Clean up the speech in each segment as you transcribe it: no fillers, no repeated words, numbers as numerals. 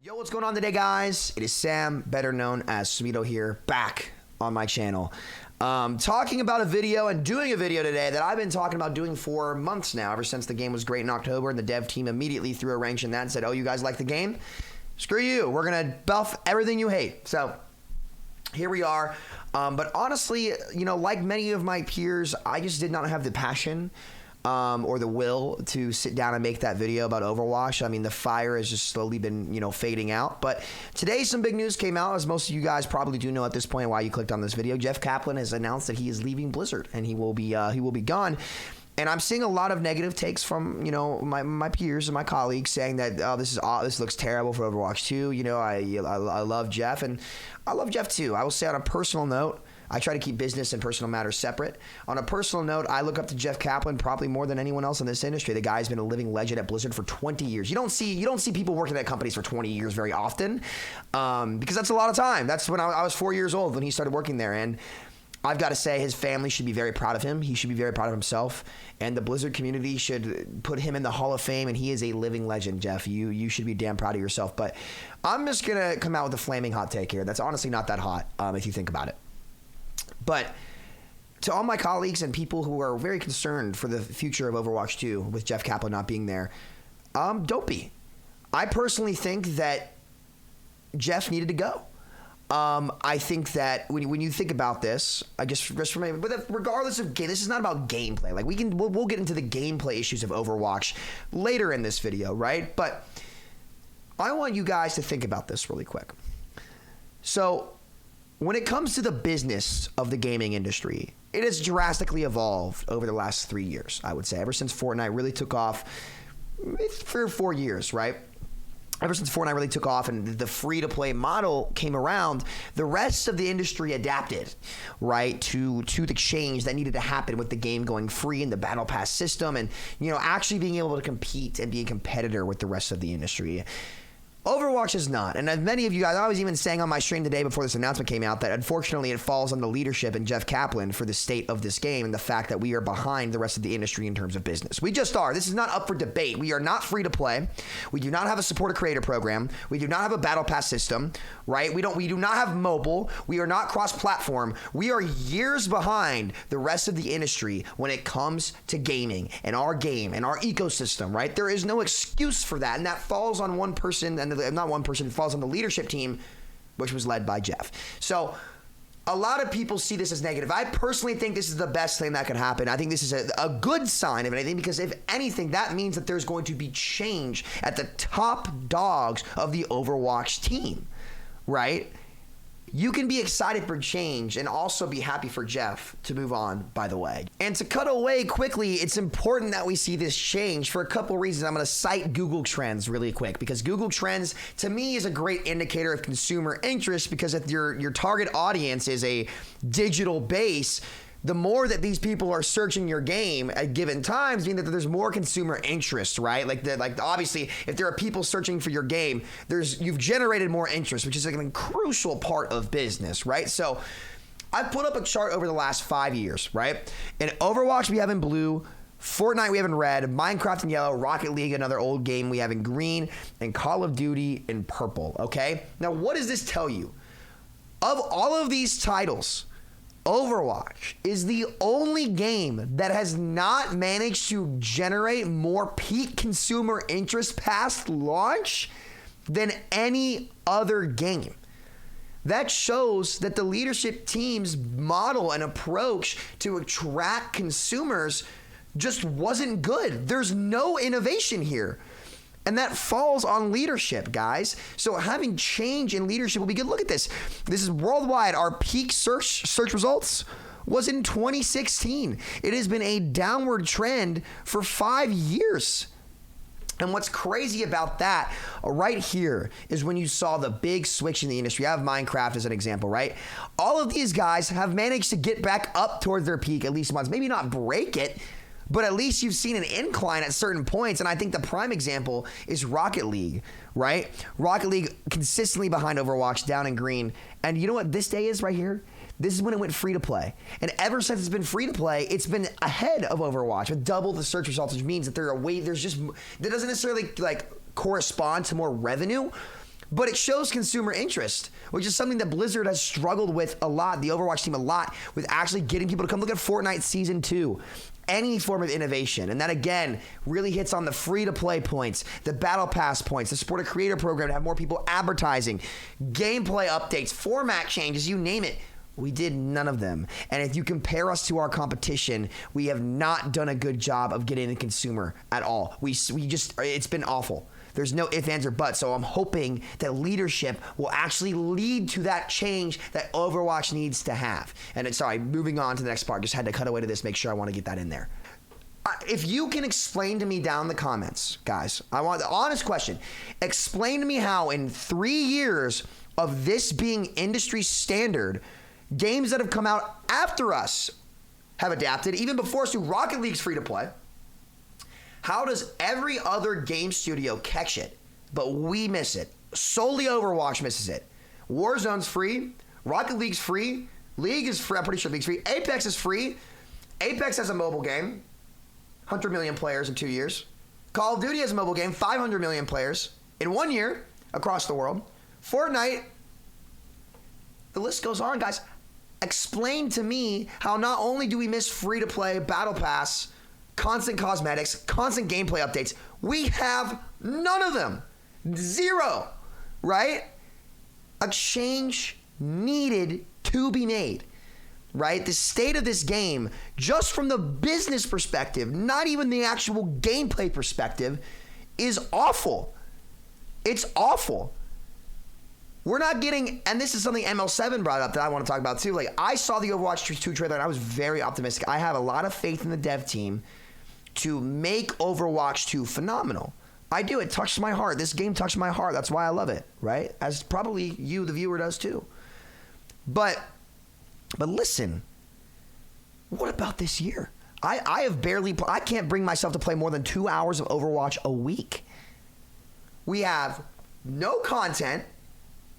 Yo, what's going on today, guys? It is Sam, better known as Samito here, back on my channel. Talking about a video and doing a video today that I've been talking about doing for months now, ever since the game was great in October and the dev team immediately threw a wrench in that and said, oh, you guys like the game? Screw you. We're going to buff everything you hate. So here we are. But honestly, you know, like many of my peers, I just did not have the passion or the will to sit down and make that video about Overwatch. I mean, the fire has just slowly been, you know, fading out. But today, some big news came out, as most of you guys probably do know at this point why you clicked on this video. Jeff Kaplan has announced that he is leaving Blizzard, and he will be gone. And I'm seeing a lot of negative takes from, you know, my peers and my colleagues saying that, oh, this looks terrible for Overwatch 2. You know, I love Jeff, and I love Jeff too. I will say on a personal note, I try to keep business and personal matters separate. On a personal note, I look up to Jeff Kaplan probably more than anyone else in this industry. The guy's been a living legend at Blizzard for 20 years. You don't see people working at companies for 20 years very often, because that's a lot of time. That's when I was 4 years old when he started working there, and I've got to say his family should be very proud of him. He should be very proud of himself, and the Blizzard community should put him in the Hall of Fame, and he is a living legend, Jeff. You should be damn proud of yourself. But I'm just going to come out with a flaming hot take here. That's honestly not that hot if you think about it. But to all my colleagues and people who are very concerned for the future of Overwatch 2 with Jeff Kaplan not being there, don't be. I personally think that Jeff needed to go. I think that when you think about this, I just for me, but regardless of game, this is not about gameplay. Like we'll get into the gameplay issues of Overwatch later in this video, right? But I want you guys to think about this really quick. So when it comes to the business of the gaming industry, it has drastically evolved over the last 3 years, I would say. Ever since Fortnite really took off, 3 or 4 years, right? Ever since Fortnite really took off and the free-to-play model came around, the rest of the industry adapted, right, to the change that needed to happen with the game going free and the Battle Pass system and, you know, actually being able to compete and be a competitor with the rest of the industry. Overwatch is not. And as many of you guys, I was even saying on my stream today before this announcement came out that unfortunately it falls on the leadership and Jeff Kaplan for the state of this game and the fact that we are behind the rest of the industry in terms of business. We just are. This is not up for debate. We are not free to play. We do not have a supporter creator program. We do not have a battle pass system, right? We do not have mobile. We are not cross-platform. We are years behind the rest of the industry when it comes to gaming and our game and our ecosystem, right? There is no excuse for that, and that falls on one person, and not one person, it falls on the leadership team, which was led by Jeff. So a lot of people see this as negative. I personally think this is the best thing that could happen. I think this is a good sign of anything, because if anything, that means that there's going to be change at the top dogs of the Overwatch team, right? You can be excited for change and also be happy for Jeff to move on, by the way. And to cut away quickly, it's important that we see this change for a couple reasons. I'm going to cite Google Trends really quick, because Google Trends, to me, is a great indicator of consumer interest, because if your target audience is a digital base, the more that these people are searching your game at given times, meaning that there's more consumer interest, right? Like obviously, if there are people searching for your game, you've generated more interest, which is like a crucial part of business, right? So I've put up a chart over the last 5 years, right? In Overwatch, we have in blue. Fortnite, we have in red. Minecraft in yellow. Rocket League, another old game, we have in green. And Call of Duty in purple, okay? Now, what does this tell you? Of all of these titles, Overwatch is the only game that has not managed to generate more peak consumer interest past launch than any other game. That shows that the leadership team's model and approach to attract consumers just wasn't good. There's no innovation here. And that falls on leadership, guys. So having change in leadership will be good. Look at this. This is worldwide. Our peak search results was in 2016. It has been a downward trend for 5 years. And what's crazy about that right here is when you saw the big switch in the industry. I have Minecraft as an example, right? All of these guys have managed to get back up towards their peak at least once. Maybe not break it, but at least you've seen an incline at certain points. And I think the prime example is Rocket League, right? Rocket League consistently behind Overwatch, down in green. And you know what this day is right here? This is when it went free to play. And ever since it's been free to play, it's been ahead of Overwatch with double the search results, which means that that doesn't necessarily like correspond to more revenue, But it shows consumer interest, which is something that Blizzard has struggled with a lot, the Overwatch team a lot, with actually getting people to come look at Fortnite Season 2. Any form of innovation. And that, again, really hits on the free-to-play points, the Battle Pass points, the Support a Creator program to have more people advertising, gameplay updates, format changes, you name it. We did none of them. And if you compare us to our competition, we have not done a good job of getting the consumer at all. We just, it's been awful. There's no ifs, ands, or buts. So I'm hoping that leadership will actually lead to that change that Overwatch needs to have. And sorry, moving on to the next part. Just had to cut away to this, make sure I want to get that in there. If you can explain to me down in the comments, guys, I want the honest question. Explain to me how in 3 years of this being industry standard, games that have come out after us have adapted, even before us, to Rocket League's free to play. How does every other game studio catch it, but we miss it? Solely Overwatch misses it. Warzone's free. Rocket League's free. League is free. I'm pretty sure League's free. Apex is free. Apex has a mobile game. 100 million players in 2 years. Call of Duty has a mobile game. 500 million players in 1 year across the world. Fortnite. The list goes on, guys. Explain to me how not only do we miss free-to-play, Battle Pass, constant cosmetics, constant gameplay updates, we have none of them. Zero, right? A change needed to be made, right? The state of this game, just from the business perspective, not even the actual gameplay perspective, is awful. It's awful. We're not getting, and this is something ML7 brought up that I want to talk about too. Like, I saw the Overwatch 2 trailer and I was very optimistic. I have a lot of faith in the dev team to make Overwatch 2 phenomenal. I do. It touched my heart. This game touched my heart. That's why I love it, right? As probably you, the viewer, does too. But listen, what about this year? I have barely, I can't bring myself to play more than 2 hours of Overwatch a week. We have no content,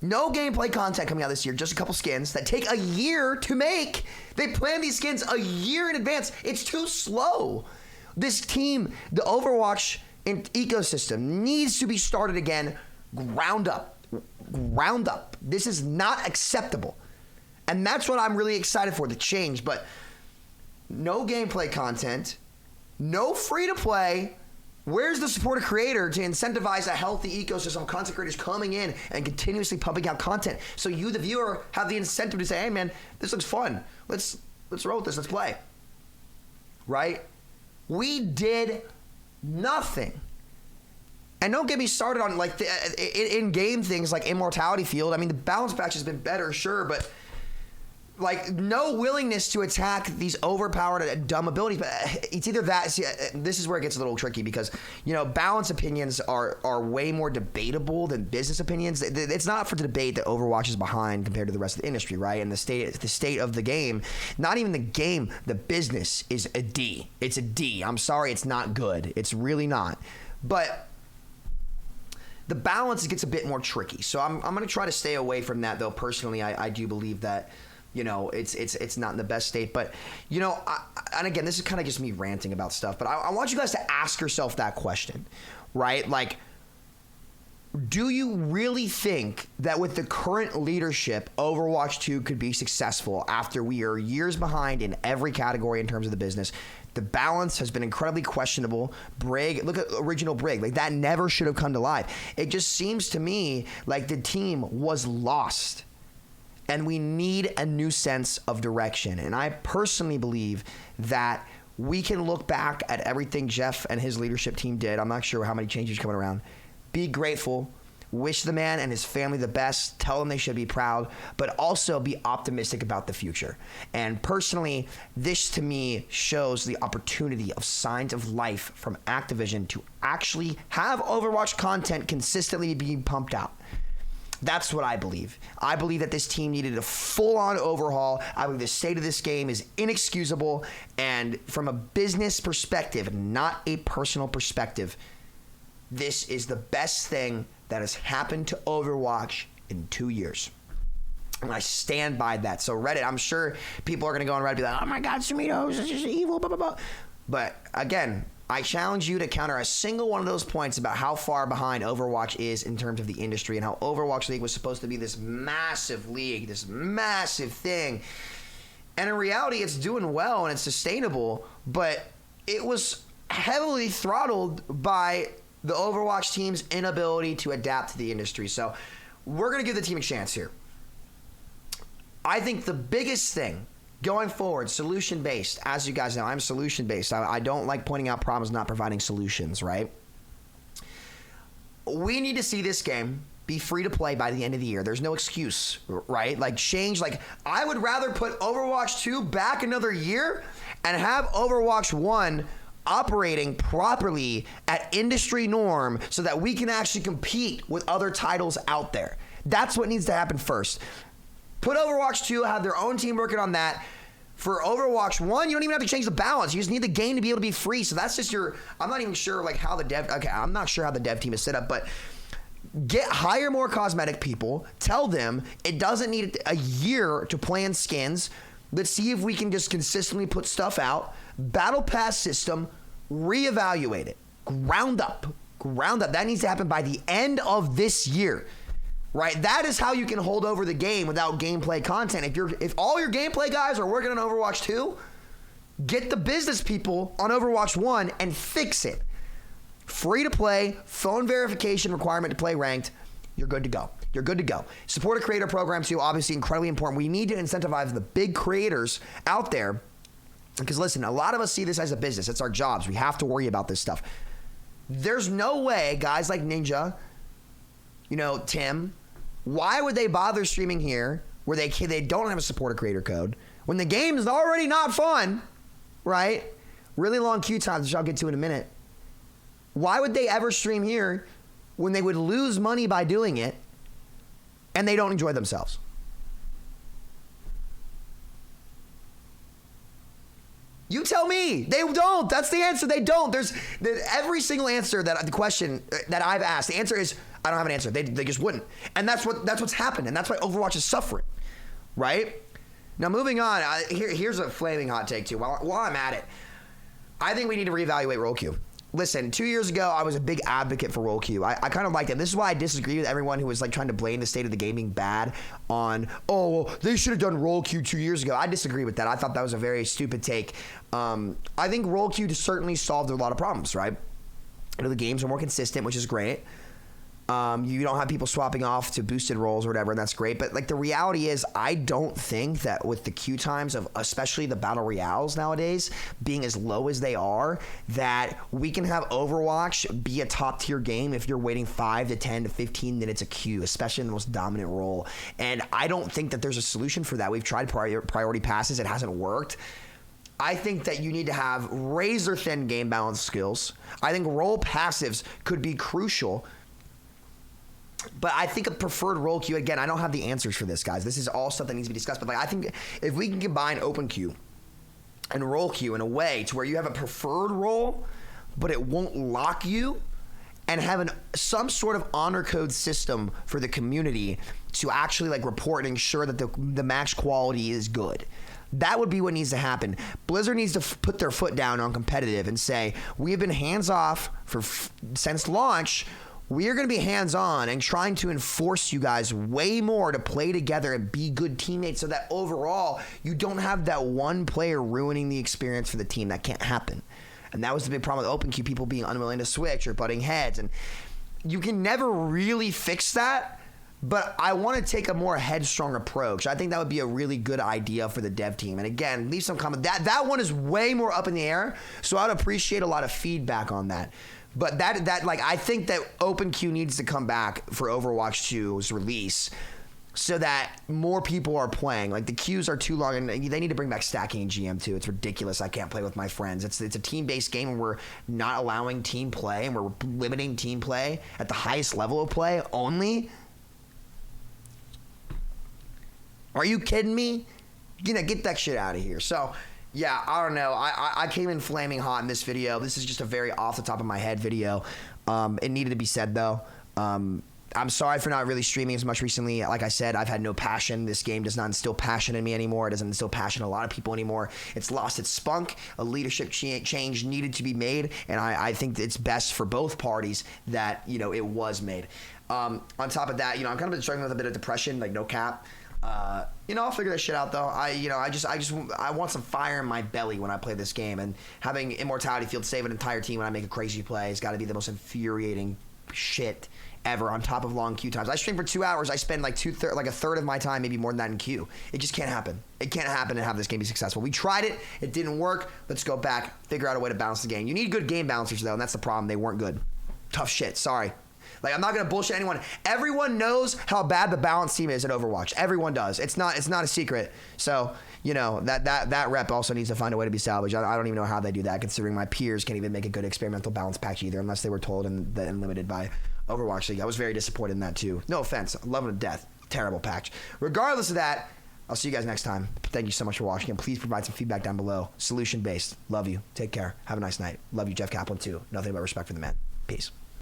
no gameplay content coming out this year, just a couple skins that take a year to make. They plan these skins a year in advance. It's too slow. This team, the Overwatch ecosystem, needs to be started again, ground up. Ground up. This is not acceptable. And that's what I'm really excited for, the change. But no gameplay content, no free-to-play. Where's the support of creator to incentivize a healthy ecosystem of content creators coming in and continuously pumping out content so you, the viewer, have the incentive to say, hey, man, this looks fun. Let's roll with this. Let's play. Right? We did nothing. And don't get me started on like the in-game things like Immortality Field. I mean, the balance patch has been better, sure, but like no willingness to attack these overpowered and dumb abilities. But it's either that. See, this is where it gets a little tricky because, you know, balance opinions are way more debatable than business opinions. It's not for the debate that Overwatch is behind compared to the rest of the industry, right? And the state of the game, not even the game, the business is a D. It's a D. I'm sorry, it's not good. It's really not. But the balance gets a bit more tricky. So I'm going to try to stay away from that, though. Personally, I do believe that, you know, it's not in the best state. But, you know, and again, this is kind of just me ranting about stuff. But I want you guys to ask yourself that question, right? Like, do you really think that with the current leadership, Overwatch 2 could be successful after we are years behind in every category in terms of the business? The balance has been incredibly questionable. Brig, look at original Brig. Like, that never should have come to life. It just seems to me like the team was lost. And we need a new sense of direction. And I personally believe that we can look back at everything Jeff and his leadership team did. I'm not sure how many changes are coming around. Be grateful. Wish the man and his family the best. Tell them they should be proud, but also be optimistic about the future. And personally, this to me shows the opportunity of signs of life from Activision to actually have Overwatch content consistently being pumped out. That's what I believe. I believe that this team needed a full-on overhaul. I believe the state of this game is inexcusable. And from a business perspective, not a personal perspective, this is the best thing that has happened to Overwatch in 2 years. And I stand by that. So Reddit, I'm sure people are going to go on Reddit and be like, oh my God, Samito is just evil, blah, blah, blah. But again, I challenge you to counter a single one of those points about how far behind Overwatch is in terms of the industry and how Overwatch League was supposed to be this massive league, this massive thing. And in reality, it's doing well and it's sustainable, but it was heavily throttled by the Overwatch team's inability to adapt to the industry. So we're going to give the team a chance here. I think the biggest thing going forward, solution-based. As you guys know, I'm solution-based. I don't like pointing out problems, not providing solutions, right? We need to see this game be free to play by the end of the year. There's no excuse, right? Like, change. Like, I would rather put Overwatch 2 back another year and have Overwatch 1 operating properly at industry norm so that we can actually compete with other titles out there. That's what needs to happen first. Put Overwatch 2, have their own team working on that. For Overwatch 1, you don't even have to change the balance. You just need the game to be able to be free. So that's just your, I'm not even sure like how the dev, okay, I'm not sure how the dev team is set up, but hire more cosmetic people. Tell them it doesn't need a year to plan skins. Let's see if we can just consistently put stuff out. Battle pass system, reevaluate it. Ground up. That needs to happen by the end of this year. Right? That is how you can hold over the game without gameplay content. If all your gameplay guys are working on Overwatch 2, get the business people on Overwatch 1 and fix it. Free to play, phone verification requirement to play ranked. You're good to go. You're good to go. Support a creator program too, obviously incredibly important. We need to incentivize the big creators out there because listen, a lot of us see this as a business. It's our jobs. We have to worry about this stuff. There's no way guys like Ninja, Tim, why would they bother streaming here where they don't have a supporter creator code when the game is already not fun, right? Really long queue times, which I'll get to in a minute. Why would they ever stream here when they would lose money by doing it and they don't enjoy themselves? You tell me. They don't. That's the answer. They don't. There's every single answer the question that I've asked, the answer is I don't have an answer. They just wouldn't. And that's what's happened. And that's why Overwatch is suffering. Right? Now moving on, here's a flaming hot take too. While I'm at it, I think we need to reevaluate role queue. Listen, 2 years ago, I was a big advocate for role queue. I kind of liked it. This is why I disagree with everyone who was like trying to blame the state of the game being bad on, they should have done role queue 2 years ago. I disagree with that. I thought that was a very stupid take. I think role queue certainly solved a lot of problems, right? The games are more consistent, which is great. You don't have people swapping off to boosted roles or whatever, and that's great. But like the reality is, I don't think that with the queue times of especially the battle royales nowadays being as low as they are, that we can have Overwatch be a top tier game if you're waiting 5 to 10 to 15 minutes a queue, especially in the most dominant role. And I don't think that there's a solution for that. We've tried priority passes, it hasn't worked. I think that you need to have razor thin game balance skills. I think role passives could be crucial. But I think a preferred role queue, again, I don't have the answers for this, guys. This is all stuff that needs to be discussed. But like, I think if we can combine open queue and role queue in a way to where you have a preferred role, but it won't lock you, and have some sort of honor code system for the community to actually like report and ensure that the match quality is good. That would be what needs to happen. Blizzard needs to put their foot down on competitive and say, we have been hands off since launch. We are going to be hands-on and trying to enforce you guys way more to play together and be good teammates so that overall you don't have that one player ruining the experience for the team. That can't happen. And that was the big problem with open queue, people being unwilling to switch or butting heads. And you can never really fix that, but I want to take a more headstrong approach. I think that would be a really good idea for the dev team. And again, leave some comment. That one is way more up in the air, so I'd appreciate a lot of feedback on that. But I think that open queue needs to come back for Overwatch 2's release so that more people are playing. Like the queues are too long, and they need to bring back stacking in GM too. It's ridiculous. I can't play with my friends. It's a team-based game, and we're not allowing team play, and we're limiting team play at the highest level of play only. Are you kidding me? Get that shit out of here. So. Yeah, I don't know. I came in flaming hot in this video. This is just a very off the top of my head video. It needed to be said though. I'm sorry for not really streaming as much recently. Like I said, I've had no passion. This game does not instill passion in me anymore. It doesn't instill passion in a lot of people anymore. It's lost its spunk. A leadership change needed to be made, and I think it's best for both parties that, you know, it was made. On top of that, you know, I'm kind of been struggling with a bit of depression, like no cap. You know, I'll figure that shit out though. I want some fire in my belly when I play this game, and having Immortality Field save an entire team when I make a crazy play has got to be the most infuriating shit ever, on top of long queue times. I stream for 2 hours. I spend like a third of my time, maybe more than that, in queue. It just can't happen. It can't happen and have this game be successful. We tried it. It didn't work. Let's go back, figure out a way to balance the game. You need good game balancers though, and that's the problem. They weren't good. Tough shit. Sorry. Like, I'm not gonna bullshit anyone. Everyone knows how bad the balance team is at Overwatch. Everyone does. It's not a secret. So, you know, that rep also needs to find a way to be salvaged. I don't even know how they do that, considering my peers can't even make a good experimental balance patch either, unless they were told and limited by Overwatch League. I was very disappointed in that too. No offense. I love it to death. Terrible patch. Regardless of that, I'll see you guys next time. Thank you so much for watching, and please provide some feedback down below. Solution based. Love you. Take care. Have a nice night. Love you, Jeff Kaplan too. Nothing but respect for the man. Peace.